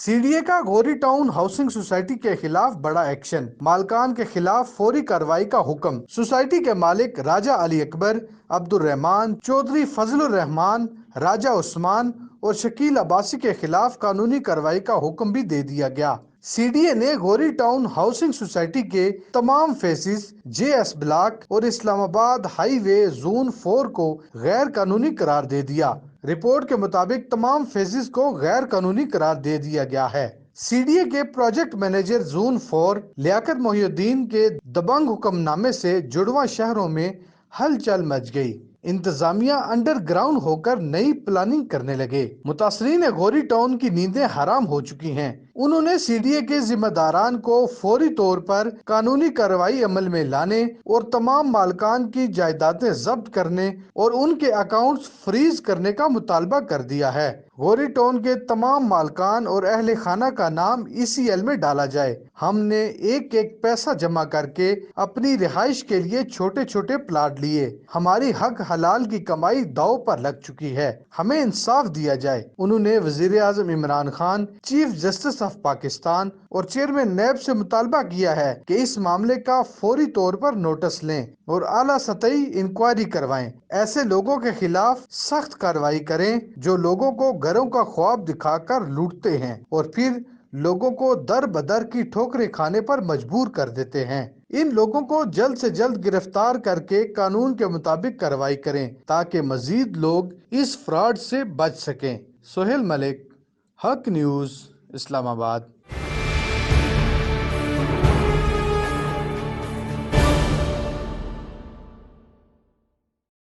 C D A کا گوری town housing society کے خلاف بڑا ایکشن، مالکان کے خلاف فوری کارروائی کا حکم۔ سوسائٹی کے مالک راجہ علی اکبر، عبد الرحمان چودھری، فضل الرحمان، راجہ عثمان اور شکیل عباسی کے خلاف قانونی کارروائی کا حکم بھی دے دیا گیا۔ سی ڈی اے نے گوری ٹاؤن ہاؤسنگ سوسائٹی کے تمام فیسز، جے ایس بلاک اور اسلام آباد ہائی وے زون 4 کو غیر قانونی قرار دے دیا۔ رپورٹ کے مطابق تمام فیزز کو غیر قانونی قرار دے دیا گیا ہے۔ سی ڈی اے کے پروجیکٹ مینیجر زون 4 لیاقت محی الدین کے دبنگ حکم نامے سے جڑواں شہروں میں ہلچل مچ گئی۔ انتظامیہ انڈر گراؤنڈ ہو کر نئی پلاننگ کرنے لگے۔ متاثرین گوری ٹاؤن کی نیندیں حرام ہو چکی ہیں۔ انہوں نے سی ڈی اے کے ذمہ داران کو فوری طور پر قانونی کارروائی عمل میں لانے اور تمام مالکان کی جائیدادیں ضبط کرنے اور ان کے اکاؤنٹس فریز کرنے کا مطالبہ کر دیا ہے۔ گوری ٹاؤن کے تمام مالکان اور اہل خانہ کا نام ای سی ایل میں ڈالا جائے۔ ہم نے ایک ایک پیسہ جمع کر کے اپنی رہائش کے لیے چھوٹے چھوٹے پلاٹ لیے۔ ہماری حق حلال کی کمائی داؤ پر لگ چکی ہے۔ ہمیں انصاف دیا جائے۔ انہوں نے وزیر اعظم Imran Khan, chief justice of Pakistan اور چیئرمین نیب سے مطالبہ کیا ہے کہ اس معاملے کا فوری طور پر نوٹس لیں اور اعلیٰ سطحی انکوائری کروائیں۔ ایسے لوگوں کے خلاف سخت کارروائی کریں جو لوگوں کو گھروں کا خواب دکھا کر لوٹتے ہیں اور پھر لوگوں کو در بدر کی ٹھوکریں کھانے پر مجبور کر دیتے ہیں۔ ان لوگوں کو جلد سے جلد گرفتار کر کے قانون کے مطابق کارروائی کریں تاکہ مزید لوگ اس فراڈ سے بچ سکیں۔ سہیل ملک، حق نیوز، اسلام آباد۔